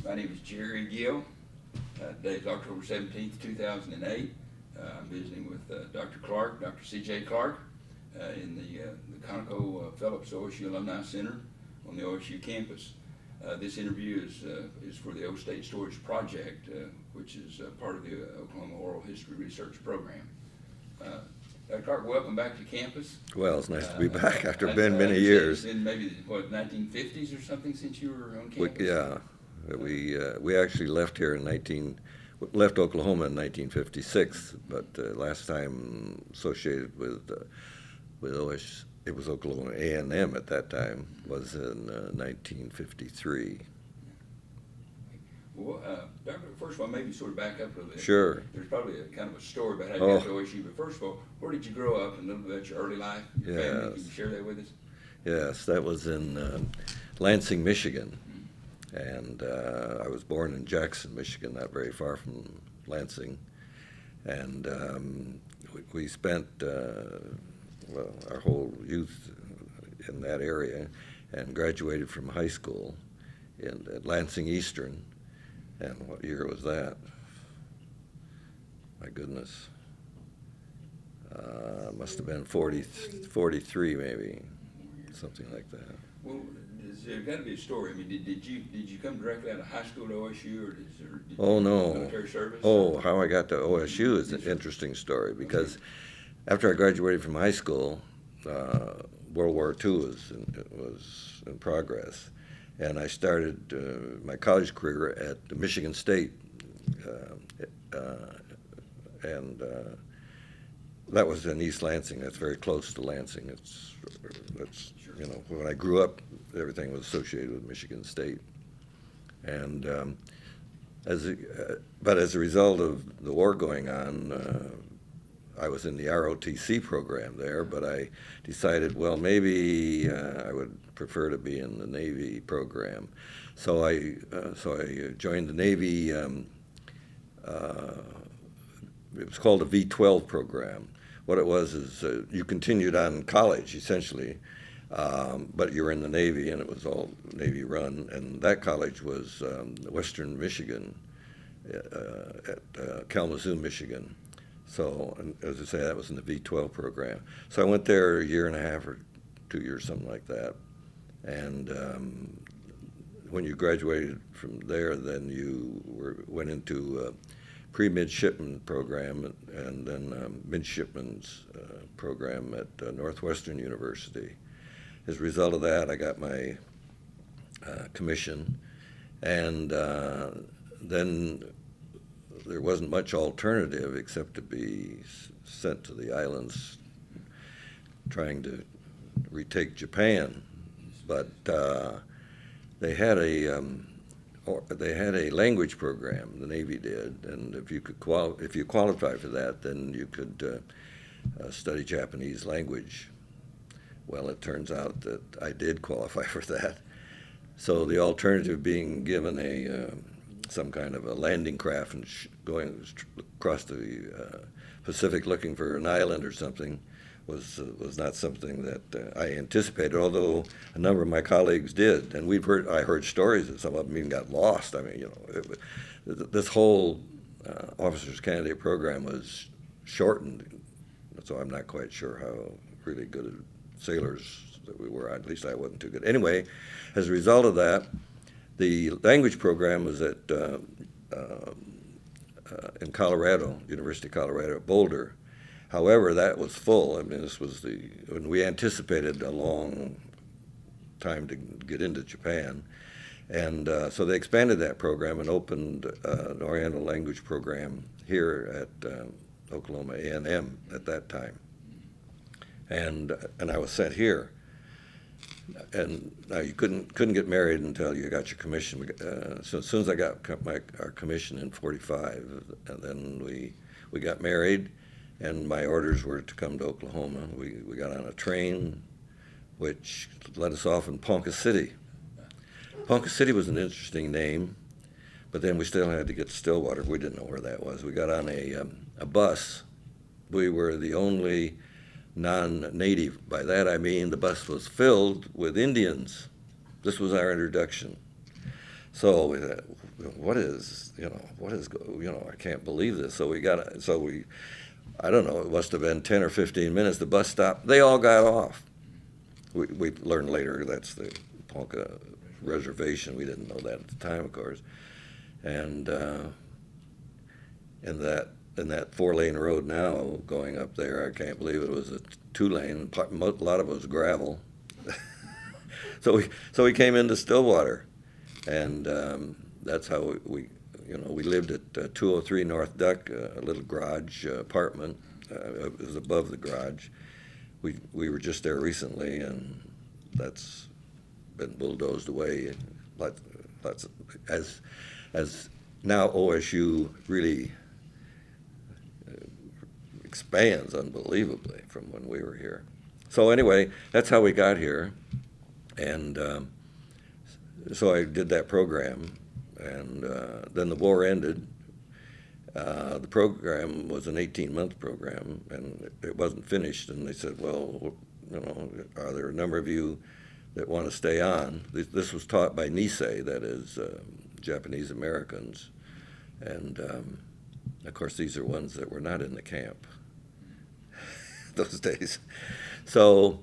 My name is Jerry Gill. Today is October 17th, 2008. I'm visiting with Dr. Clark, Dr. C.J. Clark, in the ConocoPhillips OSU Alumni Center on the OSU campus. This interview is for the O State Storage Project, which is part of the Oklahoma Oral History Research Program. Dr. Clark, welcome back to campus. Well, it's nice to be back after many years. It's been maybe, what, 1950s or something since you were on campus? We actually left here left Oklahoma in 1956, but last time associated with OSU, it was Oklahoma A&M at that time, was in 1953. Well, Doctor, first of all, maybe sort of back up a little bit. Sure. There's probably a kind of a story about how you got to OSU, but first of all, where did you grow up and a little bit about your early life, your family? Can you share that with us? Yes, that was in Lansing, Michigan. And I was born in Jackson, Michigan, not very far from Lansing. And we spent our whole youth in that area and graduated from high school at Lansing Eastern. And what year was that? My goodness. Must have been 43 maybe, something like that. Well, there's got to be a story. I mean, did you come directly out of high school to OSU, or did oh, you no. military service? Oh, how I got to OSU is an interesting story, because after I graduated from high school, World War II was in progress, and I started my college career at Michigan State, and that was in East Lansing. That's very close to Lansing. It's you know, when I grew up, everything was associated with Michigan State, and but as a result of the war going on, I was in the ROTC program there. But I decided, well, maybe I would prefer to be in the Navy program, so I joined the Navy. It was called a V-12 program. What it was is you continued on in college, essentially, but you were in the Navy, and it was all Navy run. And that college was Western Michigan, at Kalamazoo, Michigan. So, and as I say, that was in the V-12 program. So I went there a year and a half or 2 years, something like that. And when you graduated from there, then you went into pre-midshipman program, and then midshipman's program at Northwestern University. As a result of that, I got my commission, and then there wasn't much alternative except to be sent to the islands trying to retake Japan. But they had a language program, the Navy did, and if you qualified for that, then you could study Japanese language. Well, it turns out that I did qualify for that. So the alternative, being given some kind of a landing craft and going across the Pacific looking for an island or something, was not something that I anticipated, although a number of my colleagues did. And I heard stories that some of them even got lost. I mean, you know, this whole officers candidate program was shortened, so I'm not quite sure how really good sailors that we were. At least I wasn't too good. Anyway, as a result of that, the language program was in Colorado, University of Colorado at Boulder. However, that was full. I mean, this was when we anticipated a long time to get into Japan. And so they expanded that program and opened an Oriental language program here at Oklahoma A&M at that time. And I was sent here. And now you couldn't get married until you got your commission. So as soon as I got our commission in '45, and then we got married, and my orders were to come to Oklahoma. We got on a train, which let us off in Ponca City. Ponca City was an interesting name, but then we still had to get to Stillwater. We didn't know where that was. We got on a bus. We were the only non-native. By that I mean the bus was filled with Indians. This was our introduction. So we thought, I can't believe this. I don't know, it must have been 10 or 15 minutes. The bus stopped. They all got off. We learned later that's the Ponca Reservation. We didn't know that at the time, of course. And in that 4-lane road now going up there, I can't believe it was a 2-lane. A lot of it was gravel. So we came into Stillwater, and that's how we lived at 203 North Duck, a little garage apartment. It was above the garage. We were just there recently, and that's been bulldozed away. As now OSU really expands unbelievably from when we were here. So anyway, that's how we got here, and so I did that program, and then the war ended. The program was an 18-month program, and it wasn't finished. And they said, well, are there a number of you that want to stay on? This was taught by Nisei, that is Japanese Americans. And, of course, these are ones that were not in the camp those days. So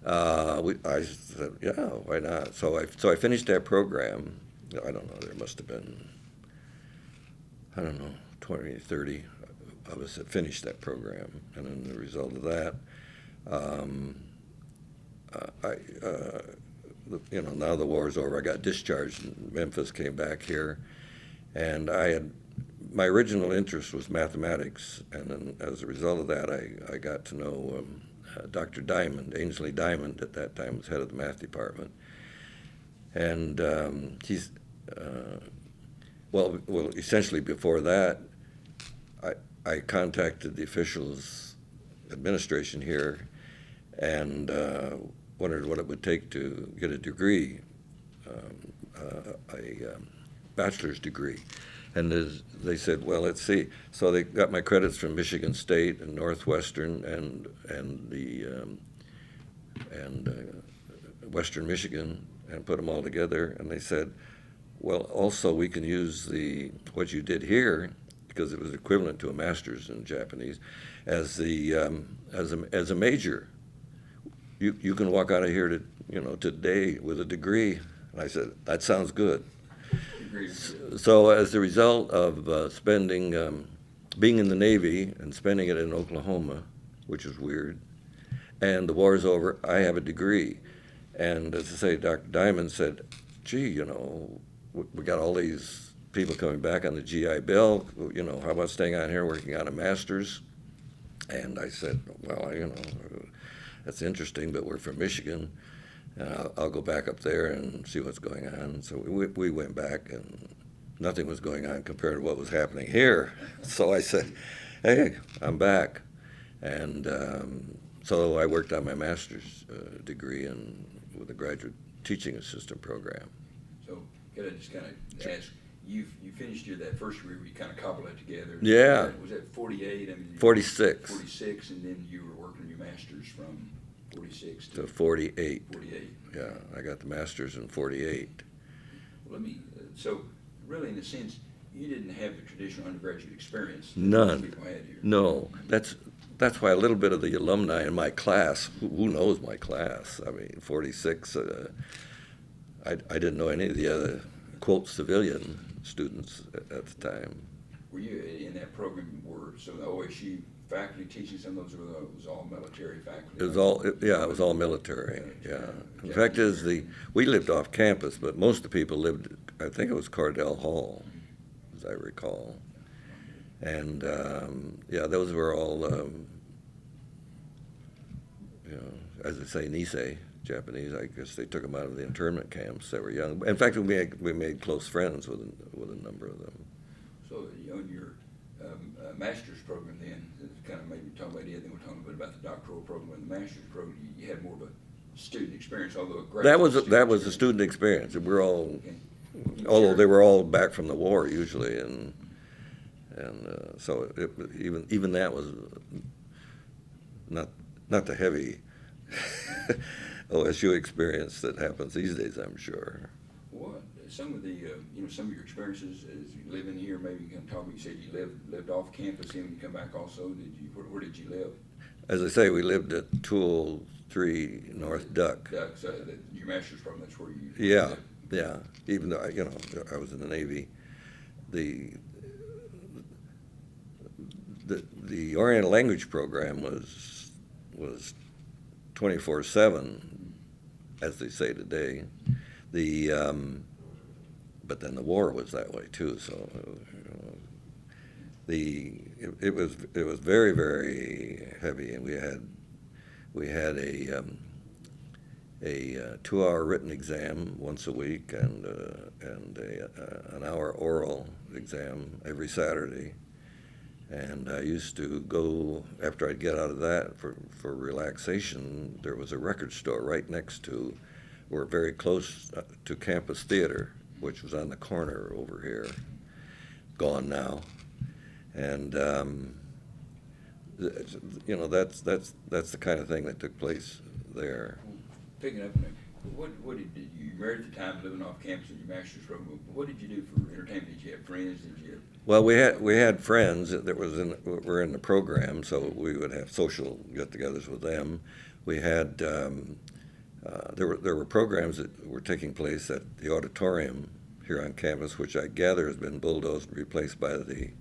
I said, yeah, why not? So I finished that program. I don't know, there must have been, 20, 30 of us that finished that program. And then the result of that, now the war's over. I got discharged in Memphis, came back here, and my original interest was mathematics, and then as a result of that, I got to know Dr. Diamond. Ainsley Diamond at that time was head of the math department, and he's essentially before that, I contacted the officials administration here and wondered what it would take to get a degree, a bachelor's degree. And they said, well, let's see. So they got my credits from Michigan State and Northwestern and Western Michigan and put them all together. And they said, well, also we can use what you did here, because it was equivalent to a master's in Japanese, as a major. You can walk out of here today with a degree. And I said, that sounds good. So as a result of being in the Navy and spending it in Oklahoma, which is weird, and the war's over, I have a degree. And as I say, Dr. Diamond said, gee, we got all these people coming back on the GI Bill, how about staying on here working on a master's? And I said, well, that's interesting, but we're from Michigan. I'll go back up there and see what's going on. So we went back, and nothing was going on compared to what was happening here. So I said, hey, I'm back. And so I worked on my master's degree with a graduate teaching assistant program. So could I just kind of ask, you finished that first year where you kind of cobbled that together. Yeah. Was that 48? 46. 46, and then you were working your master's from 46 to 48. 48. Yeah, I got the master's in 48. Well, so really in a sense, you didn't have the traditional undergraduate experience that None. most people had here. No, that's why a little bit of the alumni in my class, who knows my class? 46, I didn't know any of the other, quote, civilian students at the time. Were you in that program, so the OSU faculty teaching some of those, was all military faculty? It was all military, yeah. In fact, we lived off campus, but most of the people lived, I think it was Cardell Hall, as I recall. And, those were all, as I say, Nisei, Japanese. I guess they took them out of the internment camps that were young. In fact, we made close friends with a number of them. So in your master's program then, kind of maybe talk about it, then we're talking a bit about the doctoral program and the master's program. You had more of a student experience, although a graduate that was a student experience. We're all, okay. although they were all back from the war usually, and so even that was not the heavy OSU experience that happens these days, I'm sure. What some of the, some of your experiences as you living here, maybe you can talk, you said you lived off campus, and when you come back also, where did you live? As I say, we lived at 203 North Duck. Duck, so your master's program, that's where you Yeah, lived. yeah. Even though, I was in the Navy, the Oriental language program was 24/7, as they say today. But then the war was that way too. So it was very, very heavy, and we had a 2-hour written exam once a week and an hour oral exam every Saturday. And I used to go, after I'd get out of that for relaxation, there was a record store right next to, we're very close to Campus Theater, which was on the corner over here, gone now. And, that's the kind of thing that took place there. Picking up, what did you married at the time, living off campus in your master's program? What did you do for entertainment? Did you have friends? Well, we had friends that were in the program, so we would have social get-togethers with them. We had there were programs that were taking place at the auditorium here on campus, which I gather has been bulldozed and replaced by the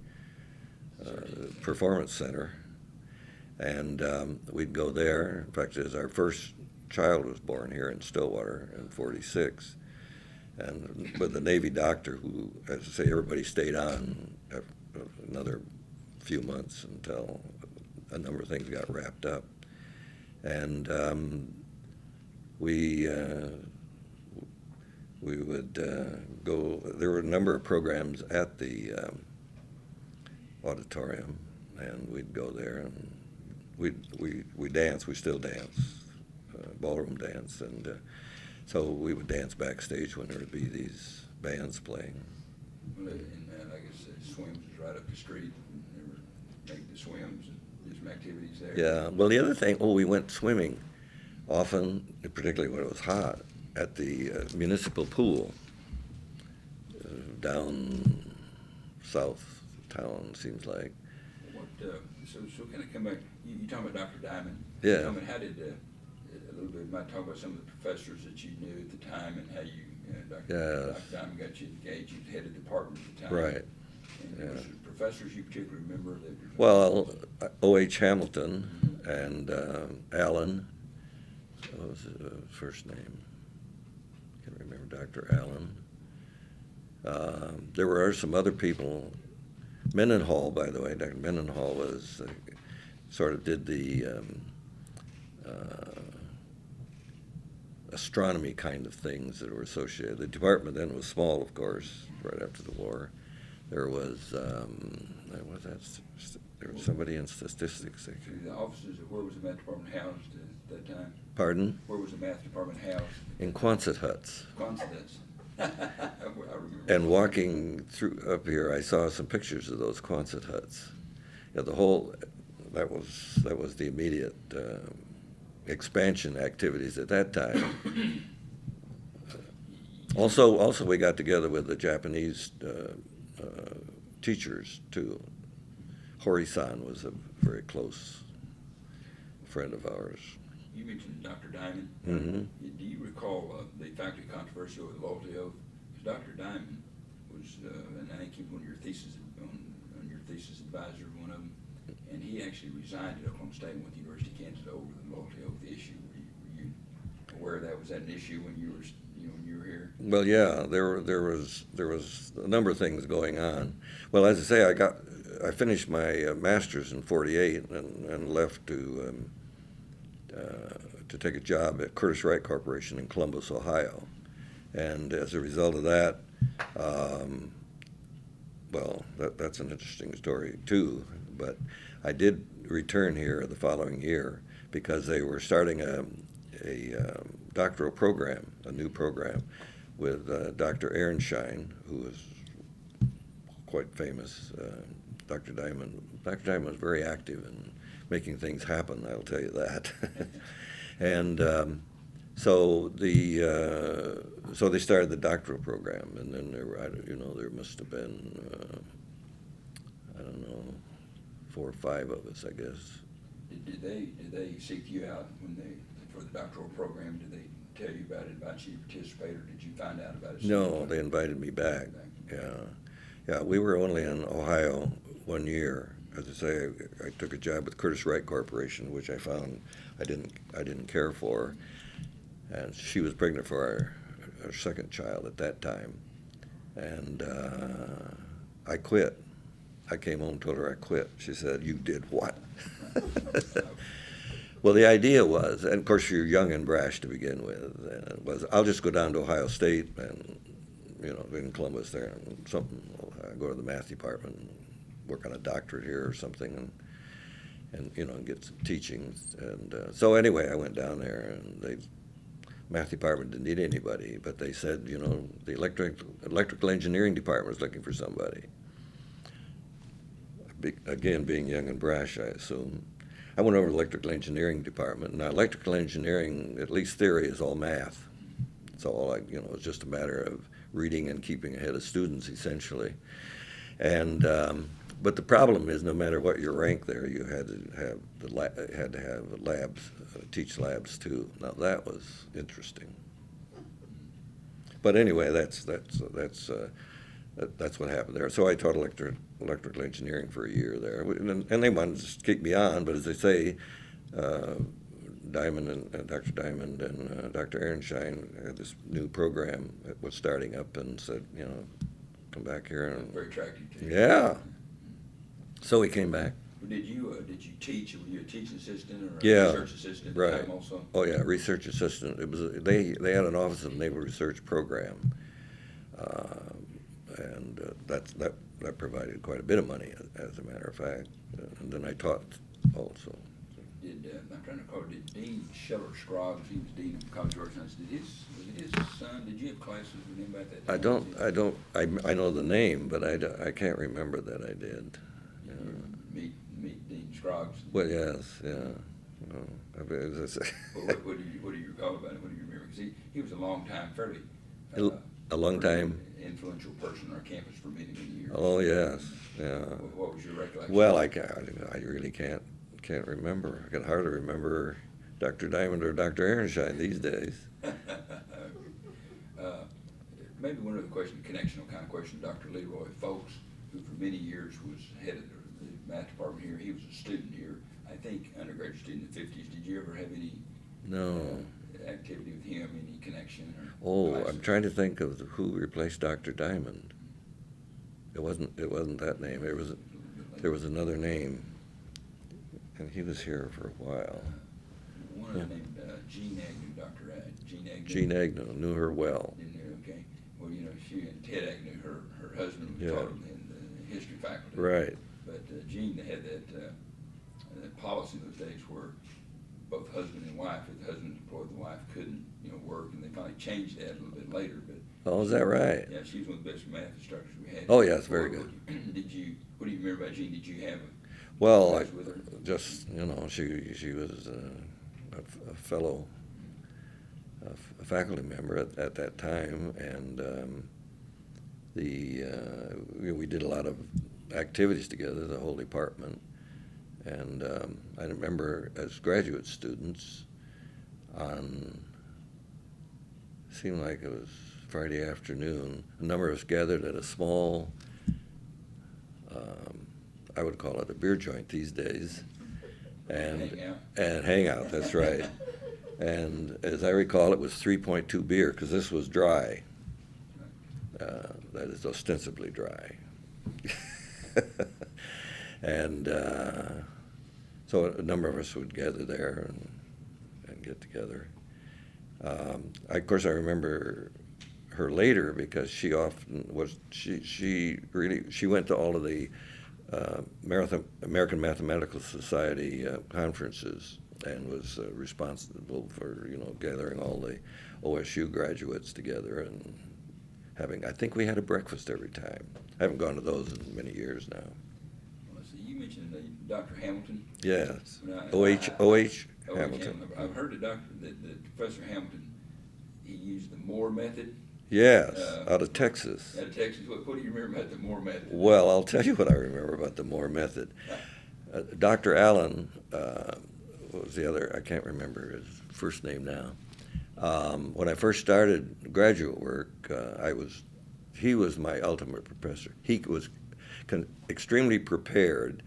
Performance Center, and we'd go there. In fact, as our first child was born here in Stillwater in '46, and with the Navy doctor who, as I say, everybody stayed on another few months until a number of things got wrapped up, and we would go. There were a number of programs at the auditorium, and we'd go there, and we dance. We still dance. Ballroom dance, and so we would dance backstage when there would be these bands playing. Well, and I guess swims was right up the street, and they were making the swims and did some activities there. Yeah, well, the other thing, we went swimming often, particularly when it was hot, at the municipal pool down south town, seems like. What, so kind of come back, you talking about Dr. Diamond. Yeah. Tell me, how did, a little bit, might talk about some of the professors that you knew at the time and how you, Dr. Diamond got you engaged. You headed the department at the time. Right. And was there professors you particularly remember? Well, O.H. Hamilton and Allen, what was his first name? I can't remember, Dr. Allen. There were some other people. Mendenhall, by the way, Dr. Mendenhall was sort of did the astronomy kind of things that were associated. The department then was small, of course, right after the war. There was, there was somebody in statistics. The offices, where was the math department housed at that time? Pardon? Where was the math department housed? In Quonset huts. Quonset huts. I remember. And walking through up here, I saw some pictures of those Quonset huts. Yeah, the whole, that was the immediate expansion activities at that time. Also, we got together with the Japanese teachers too. Hori-san was a very close friend of ours. You mentioned Dr. Diamond. Mm-hmm. Do you recall the faculty controversy over the loyalty oath? Because Dr. Diamond was, and I think he was one of your thesis on your thesis advisor, one of them, and he actually resigned at Oklahoma State and went to the University of Kansas over the loyalty oath issue. Were you aware that was an issue when you were here? Well, yeah, there was a number of things going on. Well, as I say, I finished my master's in '48 and left to take a job at Curtis Wright Corporation in Columbus, Ohio. And as a result of that, well, that's an interesting story too. But I did return here the following year because they were starting a doctoral program, a new program, with Dr. Ehrenschein, who was quite famous. Dr. Diamond was very active in making things happen, I'll tell you that. And So so they started the doctoral program, and then there must have been I don't know, 4 or 5 of us, I guess. Did they seek you out for the doctoral program? Did they tell you about it, invite you to participate, or did you find out about it? No, they invited me back. Yeah. We were only in Ohio 1 year. As I say, I took a job with Curtiss-Wright Corporation, which I found I didn't care for, and she was pregnant for our second child at that time, and I quit. I came home and told her I quit. She said, "You did what?" Well, the idea was, and of course you're young and brash to begin with, and it was, I'll just go down to Ohio State and, in Columbus there, and go to the math department and work on a doctorate here or something, and get some teaching. And so anyway, I went down there, and the math department didn't need anybody, but they said, the electrical engineering department was looking for somebody. Again, being young and brash, I assume. I went over to the electrical engineering department. Now, electrical engineering, at least theory, is all math. It's all it's just a matter of reading and keeping ahead of students, essentially. And but the problem is, no matter what your rank there, you had to have labs, teach labs too. Now that was interesting. But anyway, that's what happened there. So I taught electrical engineering for a year there, and they wanted to keep me on. But as they say, Diamond and Dr. Diamond and Dr. Ehrenstein had this new program that was starting up, and said, come back here. And very attractive to you. Yeah. So he came back. Did you teach? Were you a teaching assistant or a Yeah, research assistant at the right. time also? Oh yeah, research assistant. It was they had an Office of Naval Research program. And that provided quite a bit of money, as a matter of fact. And then I taught also. I'm trying to recall, did Dean Scheller Scroggs, he was Dean of College of Arts and Sciences, was his son, did you have classes with him about that time? I know the name, but I can't remember that I did. Meet Dean Scroggs? Well, yes, yeah. Well, what do you recall about him? What do you remember? Because he was a long time, fairly a long time influential person on our campus for many, many years. Oh yes, yeah. What was your recollection? Well, I really can't remember. I can hardly remember Dr. Diamond or Dr. Ehrenstein these days. Maybe one other question, connectional kind of question. Dr. Leroy Folks, who for many years was head of the math department here, he was a student here. I think undergraduate student in the 50s. Did you ever have any activity with him, any connection? Classes? I'm trying to think of who replaced Dr. Diamond. It wasn't that name. There was another name, and he was here for a while. One named Jean Agnew, Dr. Jean Agnew. Jean Agnew, knew her well. Okay. Well, she and Ted Agnew, her husband, was taught in the history faculty. Right. But Jean had that policy in those days where both husband and wife, if the husband was employed, the wife couldn't, work, and they finally changed that a little bit later. But oh, is that right? Yeah, she was one of the best math instructors we had. Oh, yes, very good. What do you remember about Jean? Did you have Well, with her? just she was a fellow, a faculty member at that time, and we did a lot of activities together, the whole department. And I remember as graduate students seemed like it was Friday afternoon, a number of us gathered at a small, I would call it a beer joint these days. And hang out, that's right. And as I recall, it was 3.2 beer, because this was dry. That is ostensibly dry. And so a number of us would gather there and get together. Of course, I remember her later because she often was, she went to all of the American Mathematical Society conferences and was responsible for, gathering all the OSU graduates together and having, I think we had a breakfast every time. I haven't gone to those in many years now. You mentioned Dr. Hamilton. Yes. O.H. Hamilton. I've heard that Professor Hamilton he used the Moore method. Yes, out of Texas. Out of Texas. What do you remember about the Moore method? Well, I'll tell you what I remember about the Moore method. Dr. Allen, what was the other? I can't remember his first name now. When I first started graduate work, he was my ultimate professor. He was extremely prepared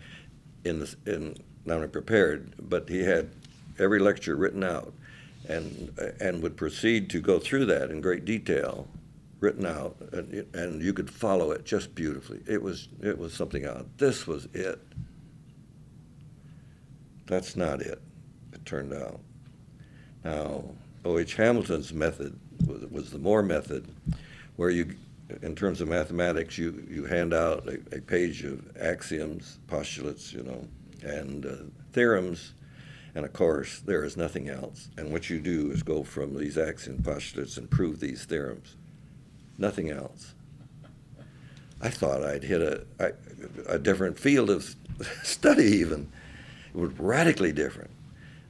not only prepared, but he had every lecture written out, and would proceed to go through that in great detail, written out, and you could follow it just beautifully. It was something else. This was it. That's not it. It turned out. Now, O.H. Hamilton's method was the Moore method, where in terms of mathematics, you hand out a page of axioms, postulates, and theorems, and of course, there is nothing else. And what you do is go from these axiom postulates and prove these theorems. Nothing else. I thought I'd hit a different field of study even. It was radically different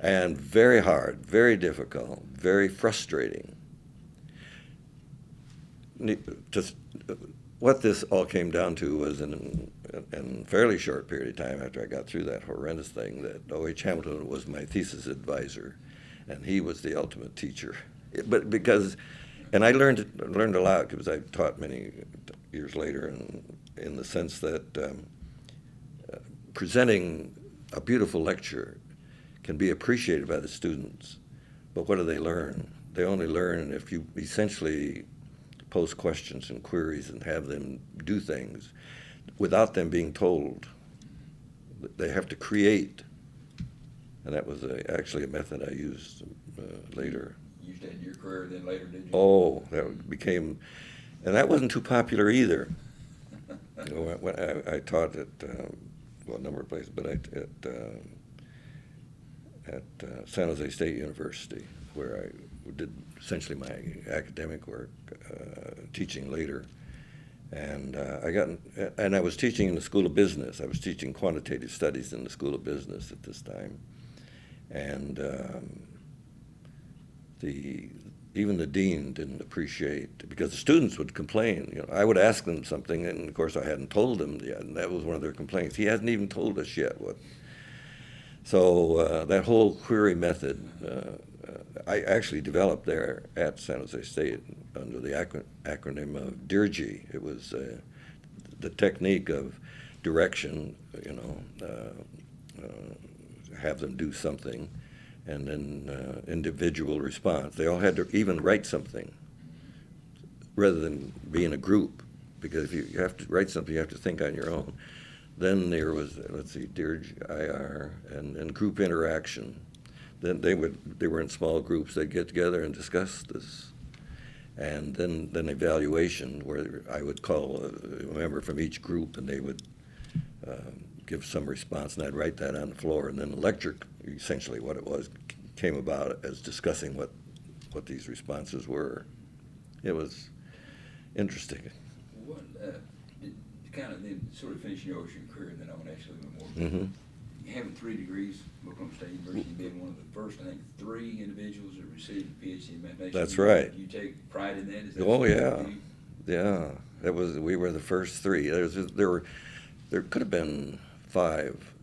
and very hard, very difficult, very frustrating. Just what this all came down to was in a fairly short period of time after I got through that horrendous thing that O.H. Hamilton was my thesis advisor, and he was the ultimate teacher. And I learned a lot because I taught many years later, in the sense that presenting a beautiful lecture can be appreciated by the students, but what do they learn? They only learn if you essentially pose questions and queries and have them do things without them being told. They have to create, and that was actually a method I used later. You used that in your career, then later, did you? Oh, that became, and that wasn't too popular either. When I taught at a number of places, but at San Jose State University, where I did essentially my academic work, teaching later. And I was teaching in the School of Business. I was teaching quantitative studies in the School of Business at this time. And even the dean didn't appreciate, because the students would complain. I would ask them something, and of course I hadn't told them yet, and that was one of their complaints. He hasn't even told us yet what. So that whole query method, I actually developed there at San Jose State under the acronym of DIRG. It was the technique of direction, have them do something, and then individual response. They all had to even write something rather than be in a group, because if you have to write something, you have to think on your own. Then there was, DIRG, IR, and group interaction. Then they were in small groups. They'd get together and discuss this. And then evaluation, where I would call a member from each group, and they would give some response, and I'd write that on the floor. And then the lecture, essentially what it was, came about as discussing what these responses were. It was interesting. What, kind of then sort of finishing your ocean career, and then I want to ask you a little bit more. Mm-hmm. Having 3 degrees, Oklahoma State University, being one of the first, I think, 3 individuals that received a PhD in mathematics. That's right. You take pride in that? Is that Oh yeah, yeah. We were the first 3. There could have been 5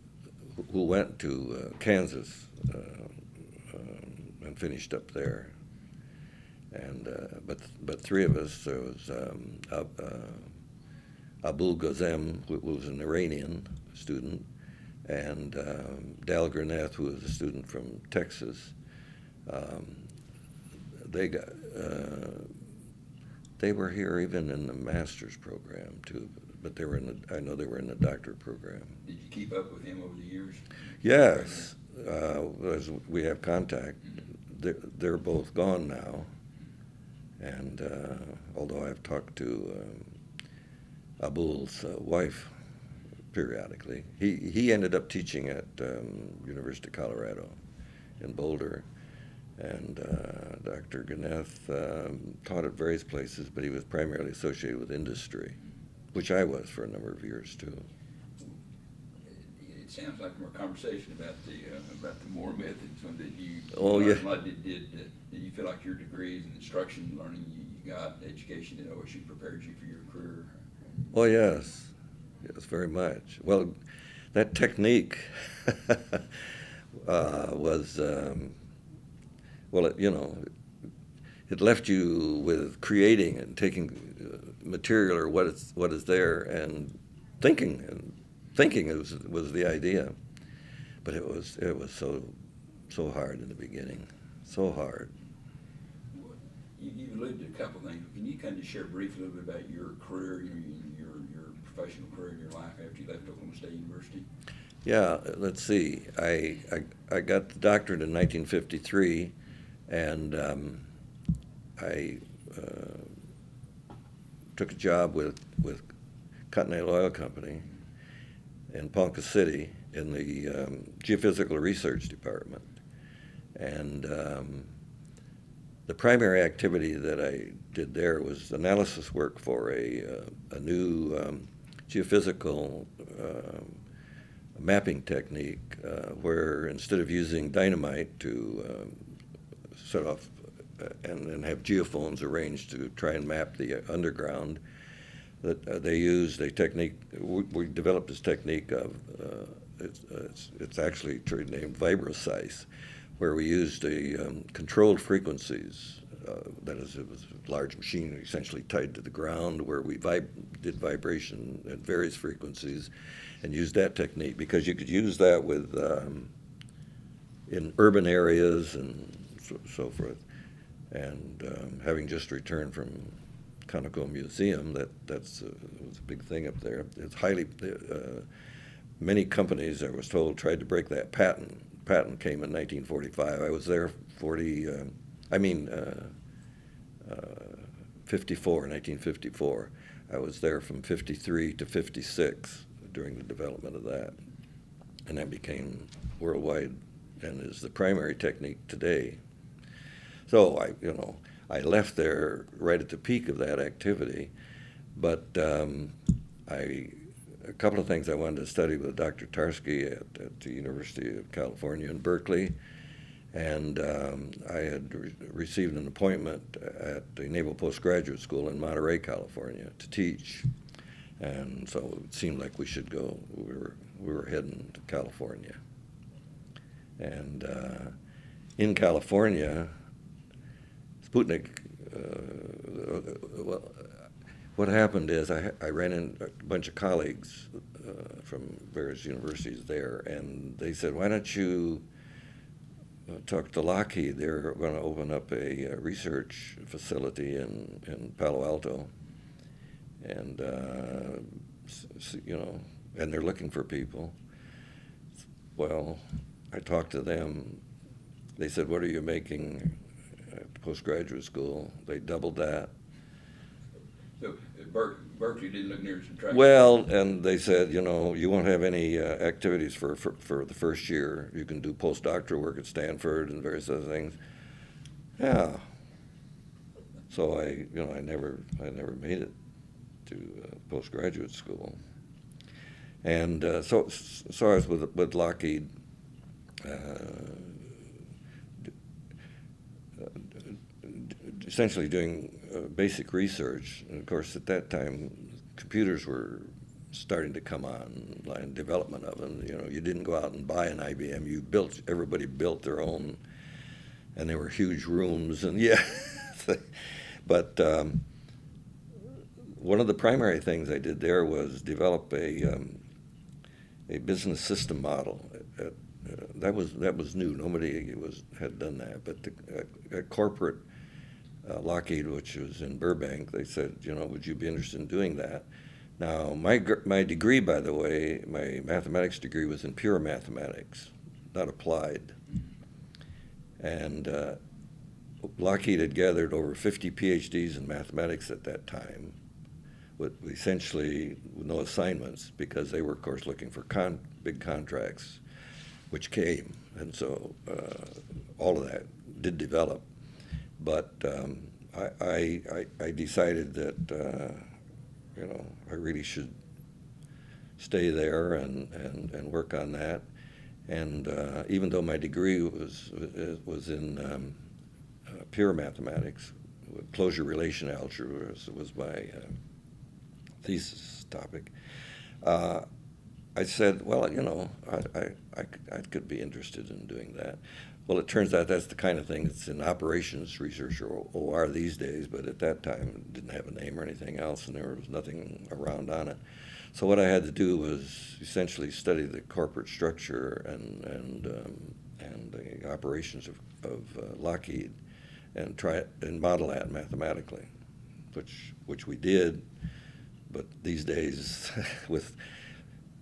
who went to Kansas and finished up there, and but 3 of us. There was Abul Ghazem, who was an Iranian student, and Dal Graneth, who was a student from Texas. They were here even in the master's program too, but I know they were in the doctorate program. Did you keep up with him over the years? Yes, as we have contact. They're both gone now, and although I've talked to Abul's wife periodically. He ended up teaching at University of Colorado in Boulder, and Dr. Ganeth taught at various places, but he was primarily associated with industry, which I was for a number of years too. It sounds like from our conversation about the Moore methods, when did you? Oh, yeah. Did you feel like your degrees and instruction learning you got, education at OSU prepared you for your career? Oh, yes. Yes, very much. Well, that technique was, well, it left you with creating and taking material or what is there and thinking. And thinking was the idea. But it was so hard in the beginning, so hard. You alluded to a couple of things. Can you kind of share briefly a little bit about your career, your professional career in your life after you left Oklahoma State University? Yeah, let's see. I got the doctorate in 1953, and I took a job with Continental Oil Company in Ponca City in the geophysical research department, and the primary activity that I did there was analysis work for a new geophysical mapping technique where instead of using dynamite to set off and have geophones arranged to try and map the underground, that they used a technique. We developed this technique of it's actually named vibrosize, where we used controlled frequencies. That is, it was a large machine essentially tied to the ground where we did vibration at various frequencies and used that technique because you could use that with in urban areas and so forth. And having just returned from Conoco Museum, was a big thing up there. It's highly, many companies, I was told, tried to break that patent. Patent came in 1945. I was there 1954. I was there from 53 to 56 during the development of that. And that became worldwide and is the primary technique today. So I left there right at the peak of that activity, but a couple of things I wanted to study with Dr. Tarski at the University of California in Berkeley, and I had received an appointment at the Naval Postgraduate School in Monterey, California, to teach, and so it seemed like we should go. We were heading to California, and in California, Sputnik. Well, what happened is I ran into a bunch of colleagues from various universities there, and they said, "Why don't you talk to Lockheed? They're going to open up a research facility in Palo Alto, and and they're looking for people." Well, I talked to them. They said, "What are you making at the postgraduate school?" They doubled that. So Berkeley didn't look near as attractive. Well, and they said, you won't have any activities for the first year. You can do postdoctoral work at Stanford and various other things. Yeah. So I never made it to postgraduate school. And so I was with Lockheed. Essentially doing basic research. And of course, at that time, computers were starting to come on, development of them. You didn't go out and buy an IBM. Everybody built their own, and there were huge rooms. And yeah, but one of the primary things I did there was develop a business system model. That was new. Nobody had done that. But a corporate Lockheed, which was in Burbank, they said, would you be interested in doing that? Now, my degree, by the way, my mathematics degree was in pure mathematics, not applied. And Lockheed had gathered over 50 PhDs in mathematics at that time, with essentially no assignments, because they were, of course, looking for big contracts, which came. And so all of that did develop. But I decided that I really should stay there and work on that. And even though my degree was in pure mathematics, closure relation algebra was my thesis topic, I said, well, I could be interested in doing that. Well, it turns out that's the kind of thing that's in operations research, or OR these days, but at that time it didn't have a name or anything else, and there was nothing around on it. So what I had to do was essentially study the corporate structure and the operations of Lockheed, and try it and model that mathematically, which we did. But these days, with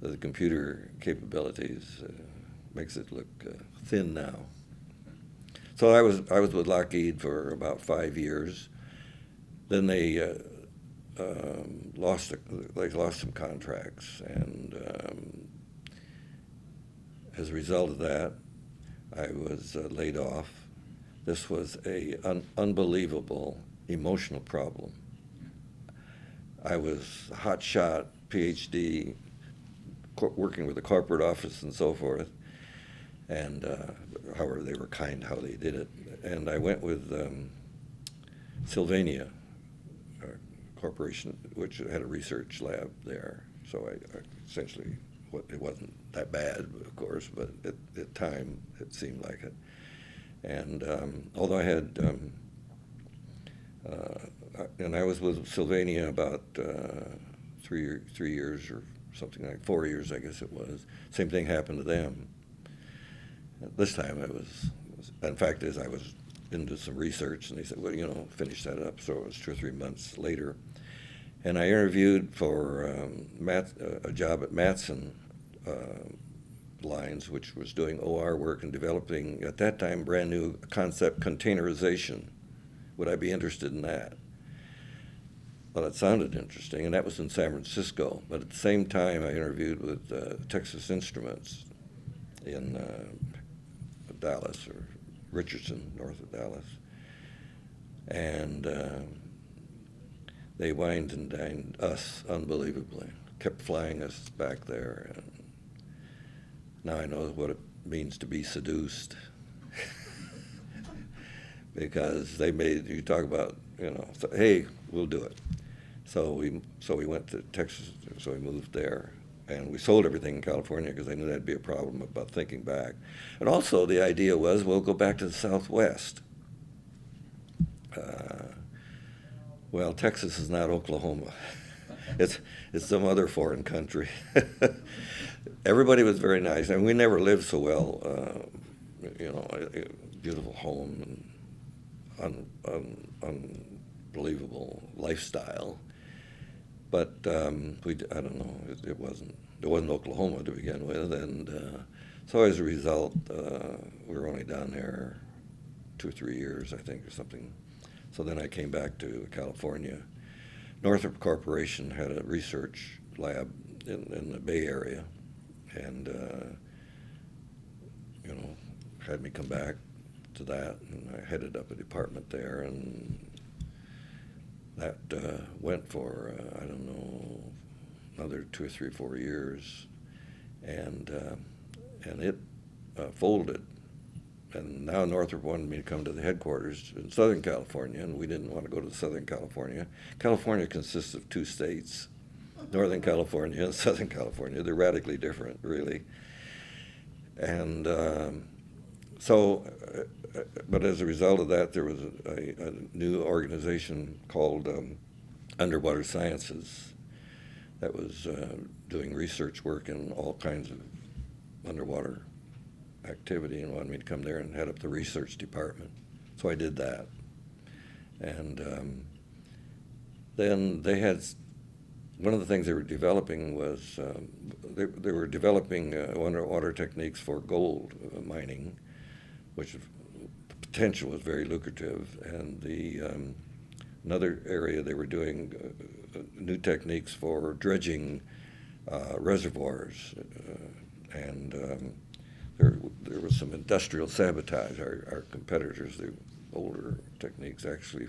the computer capabilities, makes it look thin now. So I was with Lockheed for about 5 years. Then they lost some contracts, and as a result of that, I was laid off. This was an unbelievable emotional problem. I was a hotshot PhD, working with the corporate office and so forth, and however they were kind how they did it. And I went with Sylvania Corporation, which had a research lab there. So I essentially, it wasn't that bad, of course, but at the time it seemed like it. And although I had, and I was with Sylvania about 3 years or something like 4 years, I guess it was. Same thing happened to them. This time it was, in fact, as I was into some research, and they said, well, finish that up. So it was 2 or 3 months later. And I interviewed for a job at Matson Lines, which was doing OR work and developing, at that time, brand new concept, containerization. Would I be interested in that? Well, it sounded interesting, and that was in San Francisco. But at the same time, I interviewed with Texas Instruments in Dallas, or Richardson, north of Dallas. And they wined and dined us unbelievably, kept flying us back there. And now I know what it means to be seduced. Because they made, you talk about, so, hey, we'll do it. So we went to Texas, so we moved there. And we sold everything in California because I knew that'd be a problem about thinking back. And also the idea was, we'll go back to the Southwest. Well, Texas is not Oklahoma. It's some other foreign country. Everybody was very nice, and we never lived so well. A beautiful home and unbelievable lifestyle. But I don't know. It wasn't Oklahoma to begin with, and so as a result, we were only down there 2 or 3 years, I think, or something. So then I came back to California. Northrop Corporation had a research lab in the Bay Area, and had me come back to that, and I headed up a department there, and that went for I don't know, another 2 or 3 or 4 years, and it folded. And now Northrop wanted me to come to the headquarters in Southern California, and we didn't want to go to Southern California. California consists of 2 states, Northern California and Southern California. They're radically different, really. And but as a result of that, there was a new organization called Underwater Sciences that was doing research work in all kinds of underwater activity, and wanted me to come there and head up the research department. So I did that. And then they had, one of the things they were developing was, they were developing underwater techniques for gold mining, which the potential was very lucrative. And another area they were doing new techniques for dredging reservoirs, and there was some industrial sabotage. Our competitors, the older techniques, actually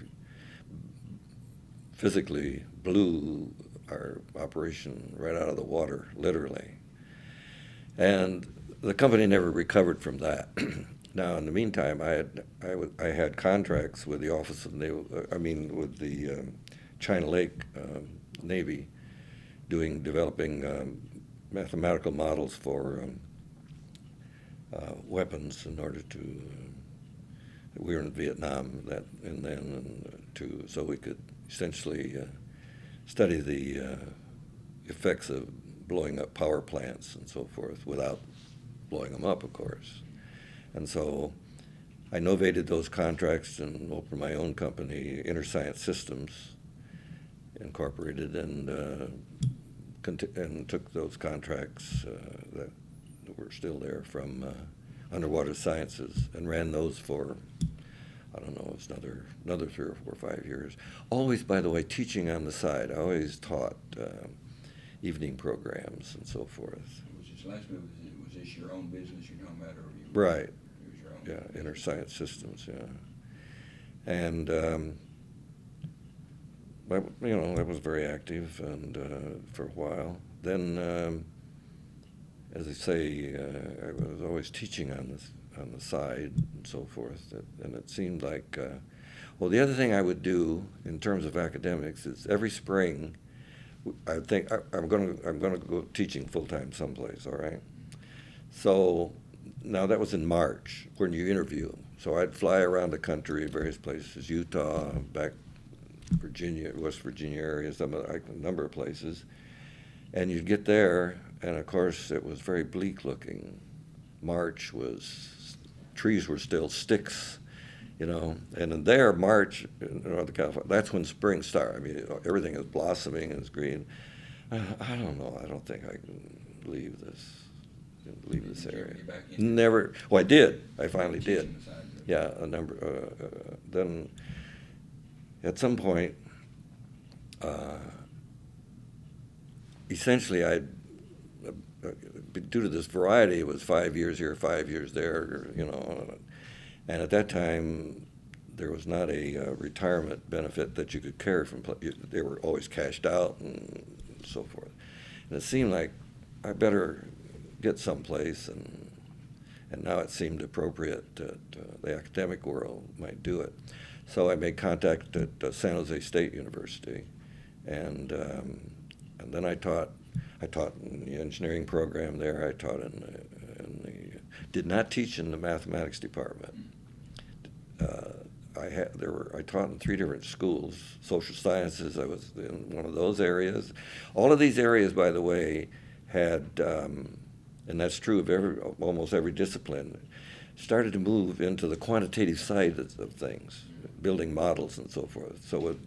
physically blew our operation right out of the water, literally. And the company never recovered from that. Now, in the meantime, I had contracts with the Office of Naval, with the China Lake Navy, developing mathematical models for weapons in order to. We were in Vietnam so we could essentially study the effects of blowing up power plants and so forth without blowing them up, of course. And so I novated those contracts and opened my own company, InterScience Systems Incorporated, and took those contracts that were still there from Underwater Sciences and ran those for, I don't know, it's another 3 or 4 or 5 years. Always, by the way, teaching on the side. I always taught evening programs and so forth. Was this your own business you're talking about, or Right. It was your own Yeah, business? InterScience Systems, yeah. And I was very active and for a while. Then, as I say, I was always teaching on the side and so forth. And it seemed like, the other thing I would do in terms of academics is every spring, I think I'm going to go teaching full time someplace. All right. So now that was in March when you interview. So I'd fly around the country, various places, Utah, back Virginia, West Virginia area, a number of places, and you'd get there, and of course it was very bleak looking. Trees were still sticks, and in there, March, in Northern California, that's when spring started. Everything is blossoming and it's green. I don't know. I don't think I can leave this area. Get back into Never. Well, I did. I finally teaching did. the side of it? Yeah, a number. Then, at some point, essentially, due to this variety, it was 5 years here, 5 years there, and at that time, there was not a retirement benefit that you could carry from. They were always cashed out and so forth, and it seemed like I better get someplace, and now it seemed appropriate that the academic world might do it. So I made contact at San Jose State University, and then I taught in the engineering program there. I taught did not teach in the mathematics department. I taught in 3 different schools. Social sciences, I was in one of those areas. All of these areas, by the way, had, and that's true of almost every discipline, started to move into the quantitative side of things, building models and so forth. So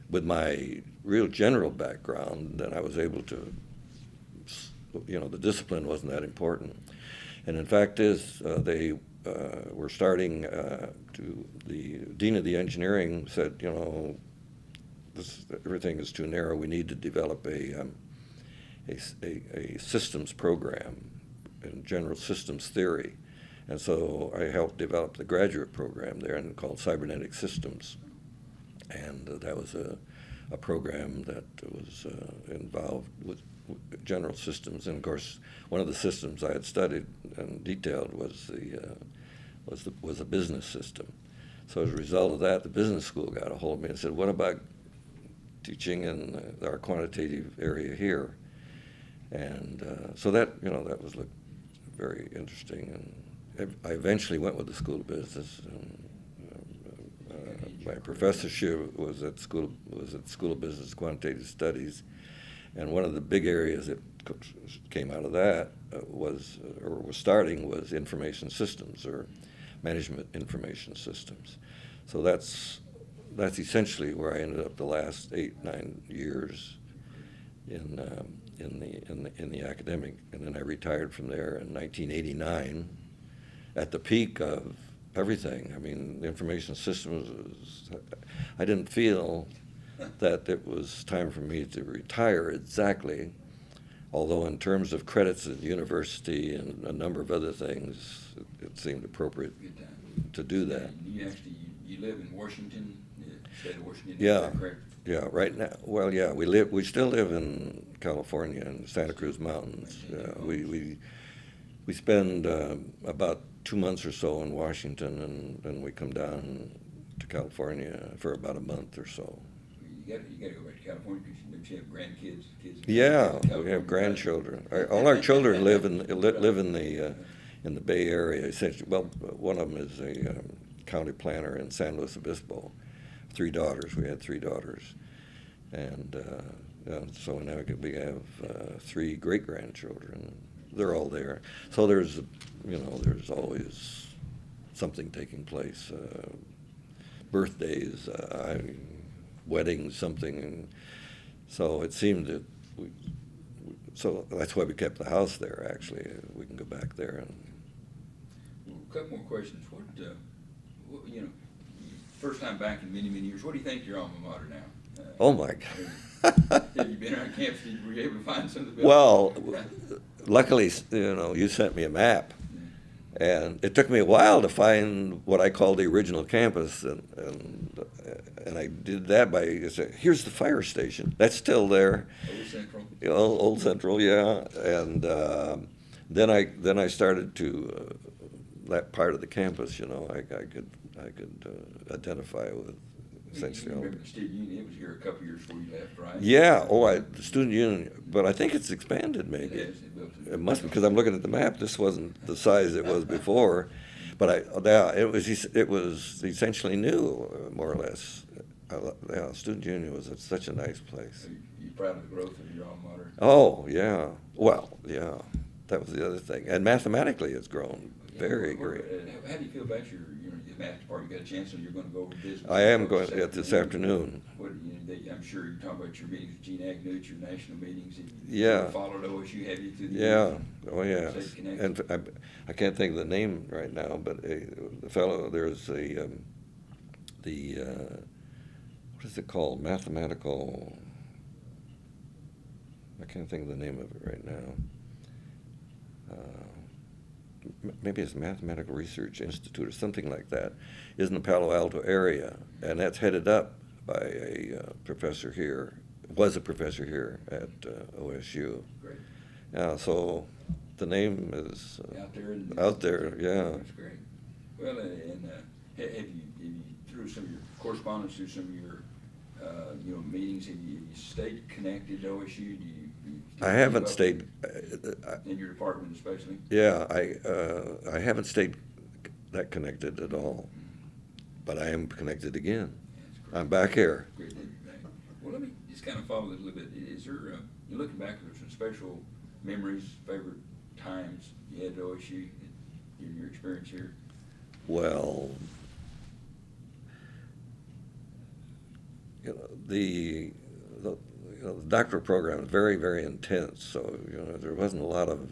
with my real general background, then I was able to, the discipline wasn't that important. And in fact they were starting the dean of the engineering said, everything is too narrow. We need to develop a systems program in general systems theory. And so I helped develop the graduate program there called Cybernetic Systems. And that was a program that was involved with general systems. And of course, one of the systems I had studied and detailed was a business system. So as a result of that, the business school got a hold of me and said, "What about teaching in our quantitative area here?" And so that was very interesting. And I eventually went with the School of Business. And, my professorship was at School of Business Quantitative Studies, and one of the big areas that came out of that was information systems or management information systems. So that's essentially where I ended up the last 8-9 years in the academic, and then I retired from there in 1989 at the peak of everything. The information systems I didn't feel that it was time for me to retire exactly, although in terms of credits at the university and a number of other things, it seemed appropriate to do that. And you live in Washington, the state of Washington, Yeah. is that correct? Yeah, right now, well, yeah, we still live in California in Santa Cruz Mountains. We spend about 2 months or so in Washington, and then we come down to California for about a month or so. You gotta go back to California because you have grandkids, kids. Yeah, in we have California, grandchildren. right? All our children live in the Bay Area. Essentially, well, one of them is a county planner in San Luis Obispo. 3 daughters. We had 3 daughters, and so now we have 3 great grandchildren. They're all there. So there's always something taking place. Birthdays, weddings, something. And so it seemed that so that's why we kept the house there. Actually, we can go back there and. Well, a couple more questions. What first time back in many years. What do you think of your alma mater now? Oh my God! Have you been around campus? Were you able to find some of the Well, buildings? luckily, you sent me a map, and it took me a while to find what I call the original campus, and I did that by saying, here's the fire station. That's still there. Old Central. Old Central, yeah. And then I started to that part of the campus. I could identify with essentially. You remember the student union? It was here a couple years before you left, right? Yeah. The student union, but I think it's expanded maybe. It is. It must be because I'm looking at the map. This wasn't the size it was before, but it was essentially new, more or less. Student union was such a nice place. Are you proud of the growth of your alma mater? Oh yeah. Well, yeah. That was the other thing. And mathematically, it's grown very great. How do you feel about your math department? You got a chance, or you're going to go over business? I am going this afternoon. I'm sure you're talking about your meetings with Gene Agnew, your national meetings. Yeah. Followed OSU, have you through the Yeah. Oh yeah. Safe Connection? And I can't think of the name right now, but the fellow there's what is it called? Mathematical. I can't think of the name of it right now. Maybe it's Mathematical Research Institute or something like that, is in the Palo Alto area, and that's headed up by a professor here, was a professor here at OSU. Great. Yeah, so the name is Out there. Yeah. That's great. Well, and have you through some of your correspondence, through some of your meetings, have you stayed connected to OSU? I haven't stayed. In your department especially? Yeah, I haven't stayed that connected at all, but I am connected again. Yeah, I'm back here. Great to have you back. Well, let me just kind of follow this a little bit. Is there, you're looking back, are there some special memories, favorite times you had at OSU in your experience here? Well, the doctoral program is very, very intense, so there wasn't a lot of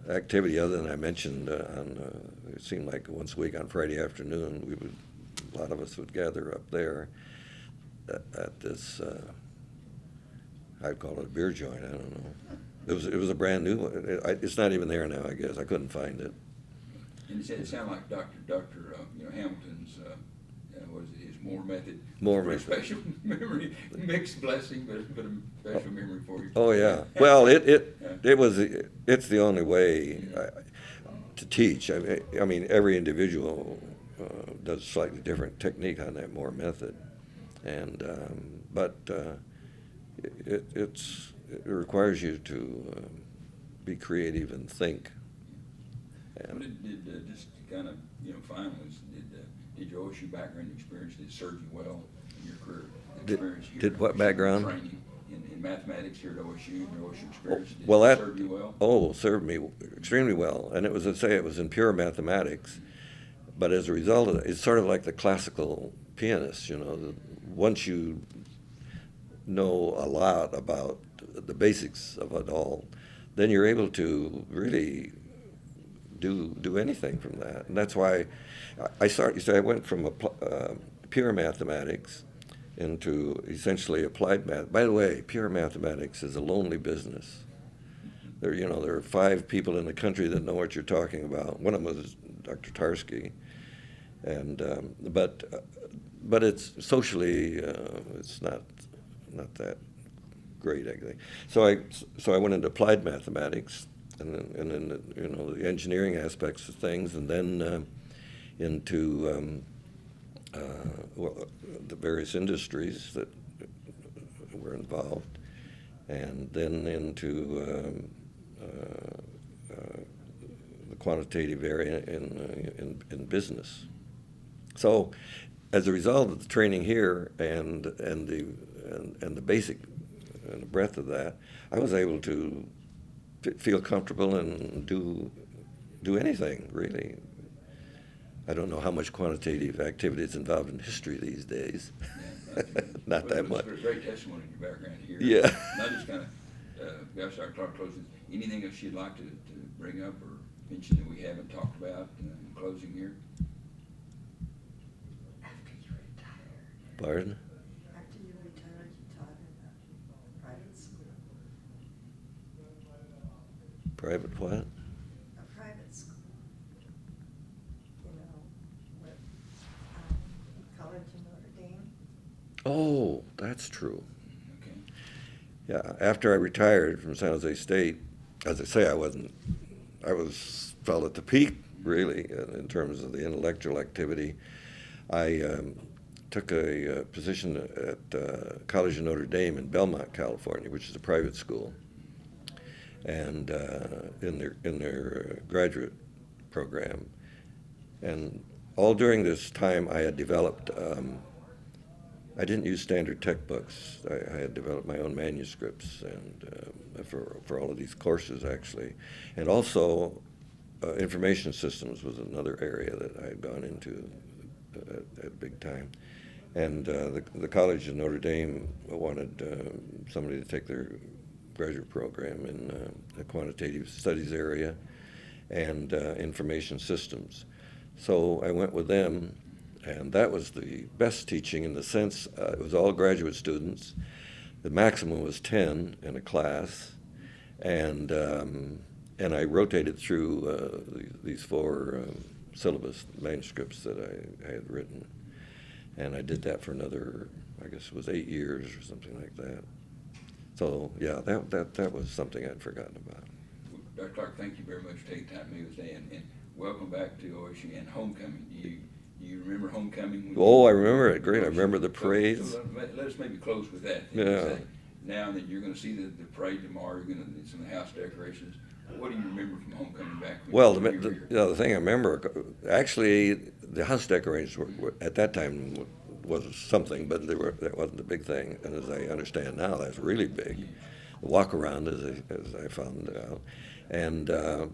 activity other than I mentioned it seemed like once a week on Friday afternoon a lot of us would gather up there at this I'd call it a beer joint. I don't know. It was a brand new one. It's not even there now, I guess. I couldn't find it. And it sounded like Dr. Hamilton's was it his Moore method? More Pretty method. special memory, mixed blessing, but a special memory for you. Oh yeah. Well, it's the only way to teach. I mean, every individual does a slightly different technique on that Moore method, and but it requires you to be creative and think. Well, did just kind of finally did your OSU background experience did it serve you well in your career experience? Did what background? Training in mathematics here at OSU, and your OSU experience did Well, it that serve you well? Oh, served me extremely well, and it was it was in pure mathematics. But as a result of it, it's sort of like the classical pianist. Once you know a lot about the basics of it all, then you're able to really do anything from that. And that's why I went from pure mathematics into essentially applied math. By the way, pure mathematics is a lonely business. There are 5 people in the country that know what you're talking about. One of them was Dr. Tarski, and but but it's socially, it's not that great, I think. So I went into applied mathematics, and then the engineering aspects of things, and then into the various industries that were involved, and then into the quantitative area in business. So, as a result of the training here and the basic and the breadth of that, I was able to feel comfortable and do anything really. I don't know how much quantitative activity is involved in history these days. Not that much. It's a great testimony in your background here. Yeah. And I just kind of, gosh, Dr. Clark, closing. Anything else you'd like to bring up or mention that we haven't talked about in closing here? After you retire. Pardon? After you retire, you taught in a private school. Private what? A private school. You know, with College in Notre Dame. Oh, that's true. Okay. Yeah, after I retired from San Jose State, as I say, I felt at the peak, really, in terms of the intellectual activity. I took a position at College in Notre Dame in Belmont, California, which is a private school, and in their graduate program. And all during this time, I had developed. I didn't use standard textbooks. I had developed my own manuscripts and for all of these courses, actually. And also, information systems was another area that I had gone into at big time. And the College of Notre Dame wanted somebody to take their graduate program in the quantitative studies area and information systems. So I went with them. And that was the best teaching in the sense it was all graduate students. The maximum was 10 in a class, and I rotated through these 4 syllabus manuscripts that I had written, and I did that for another, I guess it was 8 years or something like that. So yeah, that was something I'd forgotten about. Dr. Clark, thank you very much for taking time to meet with us today, and welcome back to OSU and homecoming. Do you remember homecoming? Oh, I remember it. Great. I remember the parades. So let us maybe close with that. Yeah. Now that you're going to see the parade tomorrow, you're going to see some of the house decorations. What do you remember from homecoming back when Well, you were here? the thing I remember, actually, the house decorations were at that time was something, but that wasn't the big thing. And as I understand now, that's really big. The walk around, as I found out, and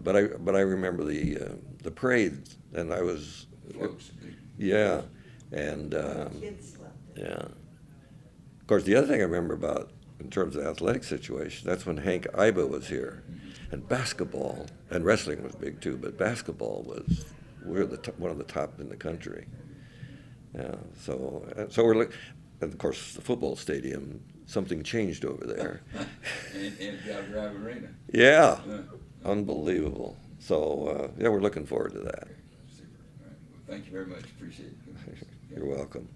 but I remember the parades, and I was. Floats. Yeah, and Kids loved it. yeah. Of course, the other thing I remember about in terms of the athletic situation, that's when Hank Iba was here, and basketball and wrestling was big too, but basketball was one of the top in the country. Yeah, so we're and of course the football stadium. Something changed over there. and Gal Drive Arena. Yeah, unbelievable. So yeah, we're looking forward to that. Super. All right. Well, thank you very much. Appreciate it. You're welcome.